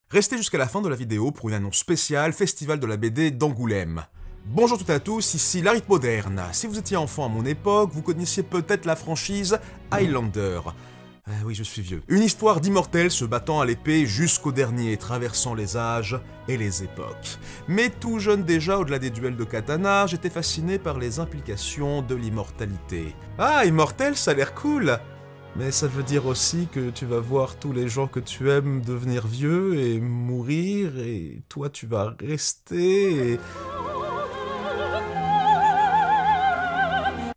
Restez jusqu'à la fin de la vidéo pour une annonce spéciale Festival de la BD d'Angoulême. Bonjour toutes et à tous, ici Larry Moderne. Si vous étiez enfant à mon époque, vous connaissiez peut-être la franchise Highlander. Oui, je suis vieux. Une histoire d'immortels se battant à l'épée jusqu'au dernier, traversant les âges et les époques. Mais tout jeune déjà, au-delà des duels de katana, j'étais fasciné par les implications de l'immortalité. Ah, immortel, ça a l'air cool! Mais ça veut dire aussi que tu vas voir tous les gens que tu aimes devenir vieux et mourir, et toi tu vas rester et...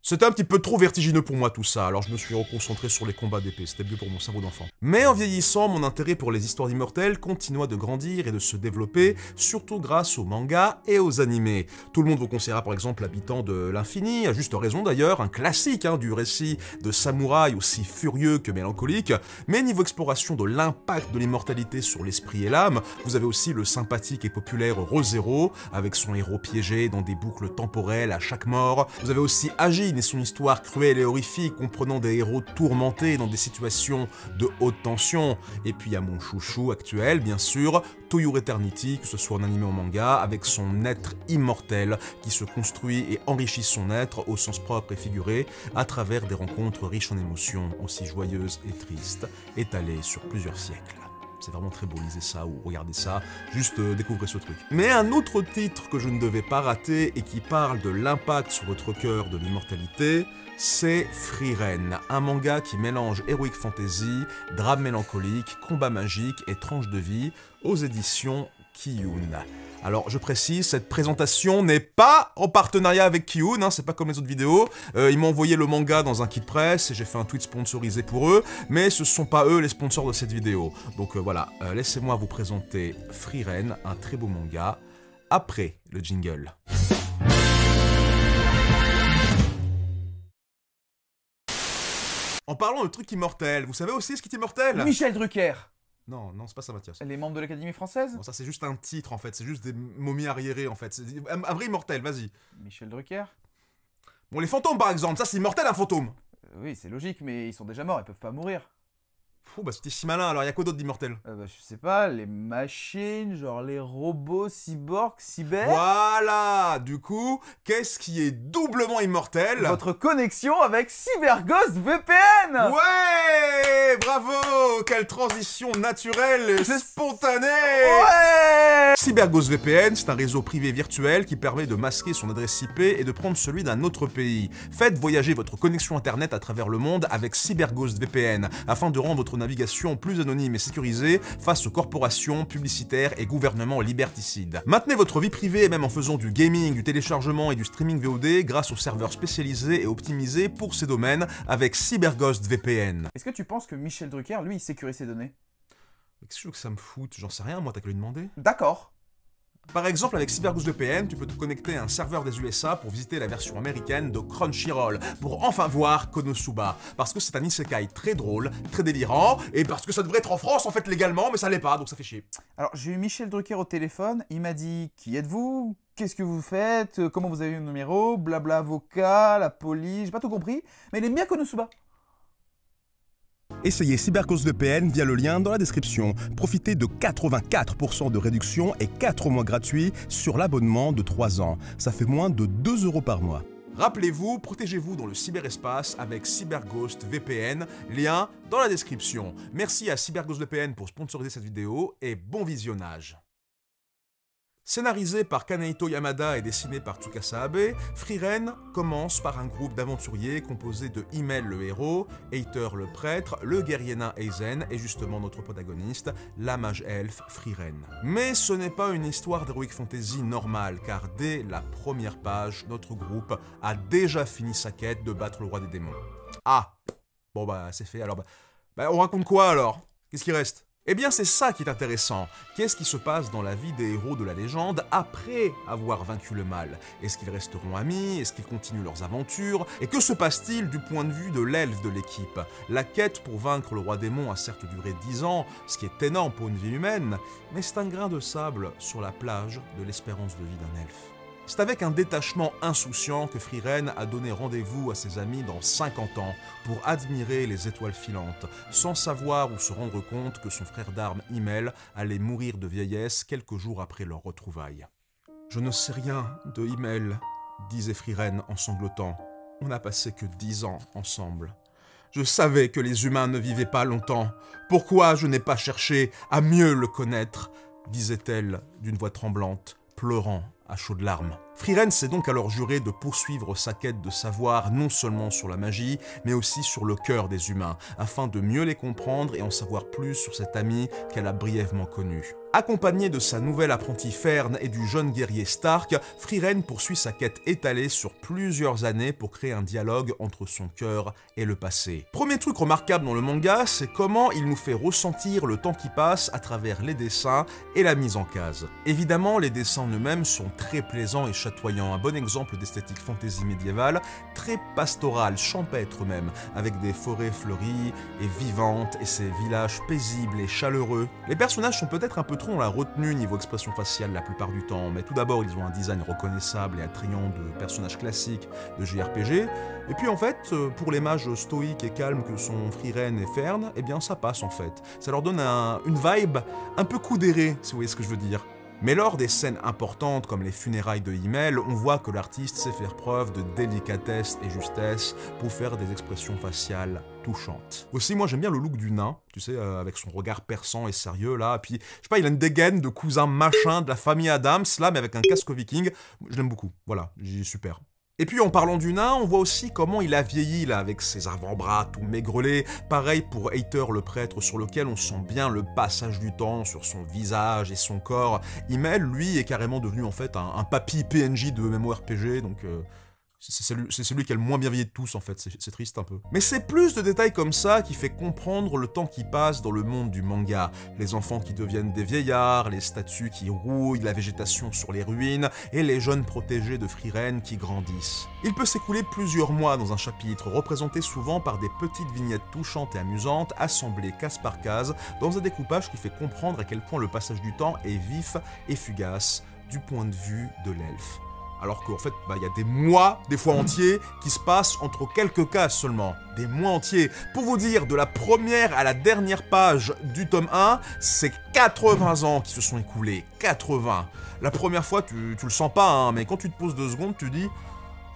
C'était un petit peu trop vertigineux pour moi tout ça, alors je me suis reconcentré sur les combats d'épée, c'était mieux pour mon cerveau d'enfant. Mais en vieillissant, mon intérêt pour les histoires d'immortels continua de grandir et de se développer, surtout grâce aux mangas et aux animés. Tout le monde vous conseillera par exemple l'habitant de l'infini, à juste raison d'ailleurs, un classique du récit de samouraï aussi furieux que mélancolique, mais niveau exploration de l'impact de l'immortalité sur l'esprit et l'âme, vous avez aussi le sympathique et populaire Re:Zero, avec son héros piégé dans des boucles temporelles à chaque mort. Vous avez aussi Agin et son histoire cruelle et horrifique, comprenant des héros tourmentés dans des situations de haute tension. Et puis il y a mon chouchou actuel, bien sûr, To Your Eternity, que ce soit en anime ou en manga, avec son être immortel qui se construit et enrichit son être au sens propre et figuré à travers des rencontres riches en émotions, aussi joyeuses et tristes, étalées sur plusieurs siècles. C'est vraiment très beau, lisez ça ou regardez ça, juste découvrez ce truc. Mais un autre titre que je ne devais pas rater et qui parle de l'impact sur votre cœur de l'immortalité, c'est Frieren, un manga qui mélange heroic fantasy, drame mélancolique, combat magique et tranche de vie aux éditions Kiyun. Alors, je précise, cette présentation n'est pas en partenariat avec Kiyun, c'est pas comme les autres vidéos. Ils m'ont envoyé le manga dans un kit presse et j'ai fait un tweet sponsorisé pour eux, mais ce sont pas eux les sponsors de cette vidéo. Donc voilà, laissez-moi vous présenter Frieren, un très beau manga, après le jingle. En parlant de trucs immortels, vous savez aussi ce qui est immortel? Michel Drucker. Non, c'est pas ça, Mathias. Les membres de l'Académie française? Bon, ça c'est juste un titre en fait, c'est juste des momies arriérées en fait. C'est un vrai immortel, vas-y. Michel Drucker? Bon, les fantômes par exemple, ça c'est immortel un fantôme. Oui, c'est logique, mais ils sont déjà morts, ils peuvent pas mourir. Bah c'était si malin, alors y a quoi d'autre d'immortel? Je sais pas, les machines, genre les robots, cyborgs, cyber... Voilà. Du coup, qu'est-ce qui est doublement immortel? Votre connexion avec CyberGhost VPN! Ouais. Bravo. Quelle transition naturelle et spontanée. Ouais. CyberGhost VPN, c'est un réseau privé virtuel qui permet de masquer son adresse IP et de prendre celui d'un autre pays. Faites voyager votre connexion internet à travers le monde avec CyberGhost VPN, afin de rendre votre navigation plus anonyme et sécurisée face aux corporations, publicitaires et gouvernements liberticides. Maintenez votre vie privée même en faisant du gaming, du téléchargement et du streaming VOD grâce aux serveurs spécialisés et optimisés pour ces domaines avec CyberGhost VPN. Est-ce que tu penses que Michel Drucker, lui, il sécurise ses données? Qu'est-ce que tu veux que ça me foute? J'en sais rien, moi, t'as qu'à lui demander. D'accord. Par exemple, avec CyberGhost VPN, tu peux te connecter à un serveur des USA pour visiter la version américaine de Crunchyroll, pour enfin voir Konosuba. Parce que c'est un isekai très drôle, très délirant, et parce que ça devrait être en France en fait légalement, mais ça l'est pas, donc ça fait chier. Alors, j'ai eu Michel Drucker au téléphone, il m'a dit « Qui êtes-vous? Qu'est-ce que vous faites? Comment vous avez eu le numéro? Blabla avocat, la police, j'ai pas tout compris, mais il aime bien Konosuba. » Essayez CyberGhost VPN via le lien dans la description. Profitez de 84% de réduction et 4 mois gratuits sur l'abonnement de 3 ans. Ça fait moins de 2 € par mois. Rappelez-vous, protégez-vous dans le cyberespace avec CyberGhost VPN, lien dans la description. Merci à CyberGhost VPN pour sponsoriser cette vidéo et bon visionnage. Scénarisé par Kanehito Yamada et dessiné par Tsukasa Abe, Frieren commence par un groupe d'aventuriers composé de Himmel le héros, Aether le prêtre, le guerrier nain Aizen et justement notre protagoniste, la mage elfe Frieren. Mais ce n'est pas une histoire d'heroic fantasy normale, car dès la première page, notre groupe a déjà fini sa quête de battre le roi des démons. Ah, bon bah c'est fait, alors on raconte quoi alors? Qu'est-ce qui reste? Eh bien c'est ça qui est intéressant. Qu'est-ce qui se passe dans la vie des héros de la légende après avoir vaincu le mal? Est-ce qu'ils resteront amis? Est-ce qu'ils continuent leurs aventures? Et que se passe-t-il du point de vue de l'elfe de l'équipe? La quête pour vaincre le roi démon a certes duré 10 ans, ce qui est énorme pour une vie humaine, mais c'est un grain de sable sur la plage de l'espérance de vie d'un elfe. C'est avec un détachement insouciant que Frieren a donné rendez-vous à ses amis dans 50 ans pour admirer les étoiles filantes, sans savoir ou se rendre compte que son frère d'armes Himmel allait mourir de vieillesse quelques jours après leur retrouvaille. « Je ne sais rien de Himmel », disait Frieren en sanglotant. « On n'a passé que 10 ans ensemble. Je savais que les humains ne vivaient pas longtemps. Pourquoi je n'ai pas cherché à mieux le connaître ?» disait-elle d'une voix tremblante, pleurant à chaudes larmes. Frieren s'est donc alors juré de poursuivre sa quête de savoir non seulement sur la magie, mais aussi sur le cœur des humains, afin de mieux les comprendre et en savoir plus sur cet ami qu'elle a brièvement connu. Accompagné de sa nouvelle apprentie Fern et du jeune guerrier Stark, Frieren poursuit sa quête étalée sur plusieurs années pour créer un dialogue entre son cœur et le passé. Premier truc remarquable dans le manga, c'est comment il nous fait ressentir le temps qui passe à travers les dessins et la mise en case. Évidemment, les dessins eux-mêmes sont très plaisants et chatoyants, un bon exemple d'esthétique fantasy médiévale, très pastorale, champêtre même, avec des forêts fleuries et vivantes et ces villages paisibles et chaleureux. Les personnages sont peut-être un peu trop dans la retenue niveau expression faciale la plupart du temps, mais tout d'abord ils ont un design reconnaissable et attrayant de personnages classiques de JRPG, et puis en fait, pour les mages stoïques et calmes que sont Frieren et Fern, eh bien ça passe en fait. Ça leur donne une vibe un peu coudérée, si vous voyez ce que je veux dire. Mais lors des scènes importantes comme les funérailles de Himmel, on voit que l'artiste sait faire preuve de délicatesse et justesse pour faire des expressions faciales touchantes. Aussi, moi j'aime bien le look du nain, tu sais, avec son regard perçant et sérieux là, puis je sais pas, il a une dégaine de cousin machin de la famille Adams là, mais avec un casque viking, je l'aime beaucoup, voilà, super. Et puis en parlant du nain, on voit aussi comment il a vieilli là avec ses avant-bras tout maigrelés. Pareil pour Aether le prêtre sur lequel on sent bien le passage du temps sur son visage et son corps. Himmel, lui, est carrément devenu en fait un papy PNJ de MMORPG, donc c'est celui qui a le moins bien vieilli de tous en fait, c'est triste un peu. Mais c'est plus de détails comme ça qui fait comprendre le temps qui passe dans le monde du manga. Les enfants qui deviennent des vieillards, les statues qui rouillent, la végétation sur les ruines, et les jeunes protégés de Frieren qui grandissent. Il peut s'écouler plusieurs mois dans un chapitre, représenté souvent par des petites vignettes touchantes et amusantes, assemblées case par case, dans un découpage qui fait comprendre à quel point le passage du temps est vif et fugace du point de vue de l'elfe. Alors qu'en fait, y a des mois, des fois entiers, qui se passent entre quelques cases seulement. Des mois entiers. Pour vous dire, de la première à la dernière page du tome 1, c'est 80 ans qui se sont écoulés. 80. La première fois, tu le sens pas, hein, mais quand tu te poses 2 secondes, tu dis...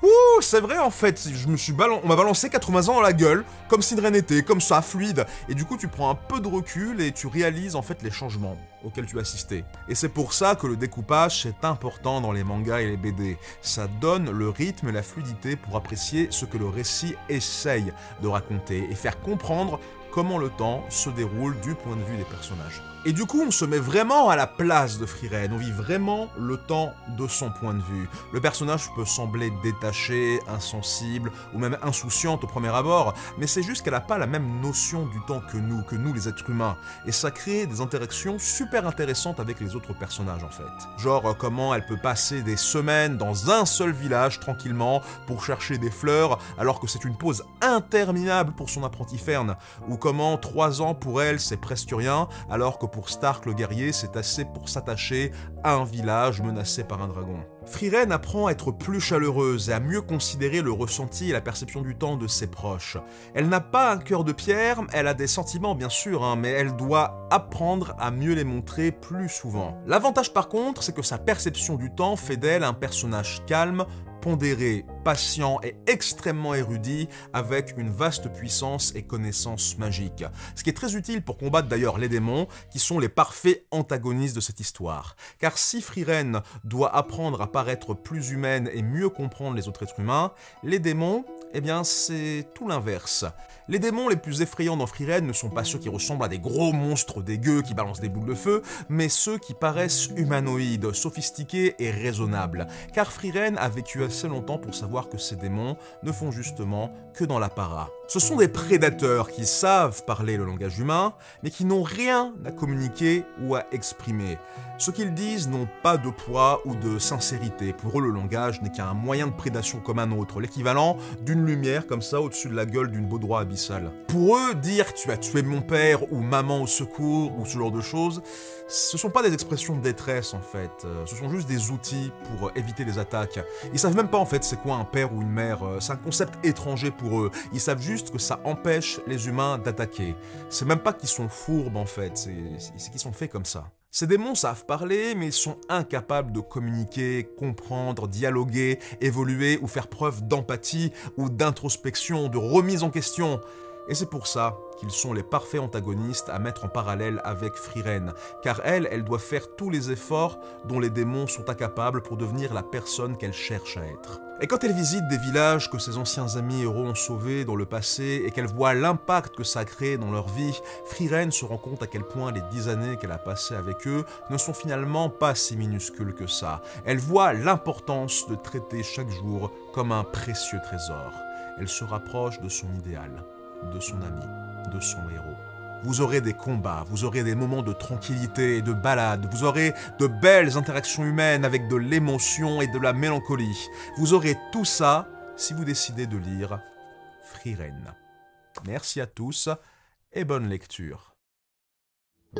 Ouh, c'est vrai en fait, on m'a balancé 80 ans dans la gueule, comme si de rien n'était, comme ça, fluide. Et du coup, tu prends un peu de recul et tu réalises en fait les changements auxquels tu as assisté. Et c'est pour ça que le découpage est important dans les mangas et les BD. Ça donne le rythme et la fluidité pour apprécier ce que le récit essaye de raconter et faire comprendre comment le temps se déroule du point de vue des personnages. Et du coup, on se met vraiment à la place de Frieren, on vit vraiment le temps de son point de vue. Le personnage peut sembler détaché, insensible, ou même insouciante au premier abord, mais c'est juste qu'elle n'a pas la même notion du temps que nous les êtres humains. Et ça crée des interactions super intéressantes avec les autres personnages en fait. Genre comment elle peut passer des semaines dans un seul village tranquillement pour chercher des fleurs, alors que c'est une pause interminable pour son apprenti Fern, ou comment 3 ans pour elle c'est presque rien, alors que pour Stark le guerrier, c'est assez pour s'attacher à un village menacé par un dragon. Frieren apprend à être plus chaleureuse et à mieux considérer le ressenti et la perception du temps de ses proches. Elle n'a pas un cœur de pierre, elle a des sentiments bien sûr, mais elle doit apprendre à mieux les montrer plus souvent. L'avantage par contre, c'est que sa perception du temps fait d'elle un personnage calme, pondéré, patient et extrêmement érudit, avec une vaste puissance et connaissance magique. Ce qui est très utile pour combattre d'ailleurs les démons, qui sont les parfaits antagonistes de cette histoire. Car si Frieren doit apprendre à paraître plus humaine et mieux comprendre les autres êtres humains, les démons, eh bien c'est tout l'inverse. Les démons les plus effrayants dans Frieren ne sont pas ceux qui ressemblent à des gros monstres dégueux qui balancent des boules de feu, mais ceux qui paraissent humanoïdes, sophistiqués et raisonnables. Car Frieren a vécu assez longtemps pour savoir que ces démons ne font justement que dans l'apparat. Ce sont des prédateurs qui savent parler le langage humain, mais qui n'ont rien à communiquer ou à exprimer. Ce qu'ils disent n'ont pas de poids ou de sincérité. Pour eux, le langage n'est qu'un moyen de prédation comme un autre, l'équivalent d'une lumière comme ça au-dessus de la gueule d'une baudroie abyssale. Pour eux, dire « tu as tué mon père » ou « maman au secours » ou ce genre de choses, ce sont pas des expressions de détresse en fait, ce sont juste des outils pour éviter les attaques. Ils savent même pas en fait c'est quoi un père ou une mère, c'est un concept étranger pour eux. Ils savent juste que ça empêche les humains d'attaquer. C'est même pas qu'ils sont fourbes en fait, c'est qu'ils sont faits comme ça. Ces démons savent parler, mais ils sont incapables de communiquer, comprendre, dialoguer, évoluer ou faire preuve d'empathie ou d'introspection, de remise en question. Et c'est pour ça qu'ils sont les parfaits antagonistes à mettre en parallèle avec Frieren, car elle doit faire tous les efforts dont les démons sont incapables pour devenir la personne qu'elle cherche à être. Et quand elle visite des villages que ses anciens amis héros ont sauvés dans le passé et qu'elle voit l'impact que ça a créé dans leur vie, Frieren se rend compte à quel point les 10 années qu'elle a passées avec eux ne sont finalement pas si minuscules que ça. Elle voit l'importance de traiter chaque jour comme un précieux trésor. Elle se rapproche de son idéal, de son ami, de son héros. Vous aurez des combats, vous aurez des moments de tranquillité et de balade, vous aurez de belles interactions humaines avec de l'émotion et de la mélancolie. Vous aurez tout ça si vous décidez de lire Frieren. Merci à tous et bonne lecture.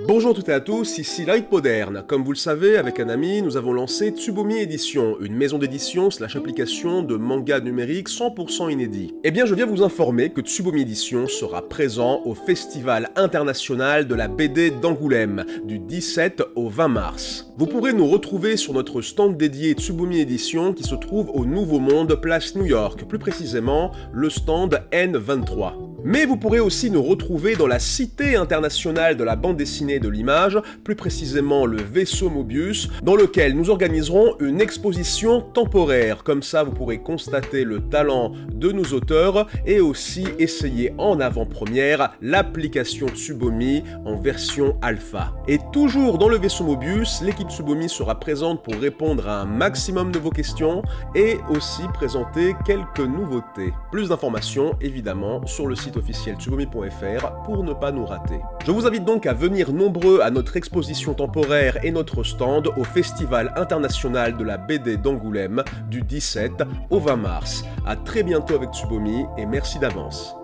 Bonjour toutes et à tous, ici Light Moderne. Comme vous le savez, avec un ami, nous avons lancé Tsubomi Édition, une maison d'édition / application de manga numérique 100% inédit. Eh bien, je viens vous informer que Tsubomi Édition sera présent au Festival international de la BD d'Angoulême, du 17 au 20 mars. Vous pourrez nous retrouver sur notre stand dédié Tsubomi Édition qui se trouve au Nouveau Monde, place New York, plus précisément le stand N23. Mais vous pourrez aussi nous retrouver dans la Cité internationale de la bande dessinée de l'image, plus précisément le Vaisseau Mobius, dans lequel nous organiserons une exposition temporaire. Comme ça, vous pourrez constater le talent de nos auteurs et aussi essayer en avant-première l'application Tsubomi en version alpha. Et toujours dans le Vaisseau Mobius, l'équipe Tsubomi sera présente pour répondre à un maximum de vos questions et aussi présenter quelques nouveautés. Plus d'informations, évidemment, sur le site officiel tsubomi.fr pour ne pas nous rater. Je vous invite donc à venir nombreux à notre exposition temporaire et notre stand au Festival international de la BD d'Angoulême du 17 au 20 mars. A très bientôt avec Tsubomi et merci d'avance.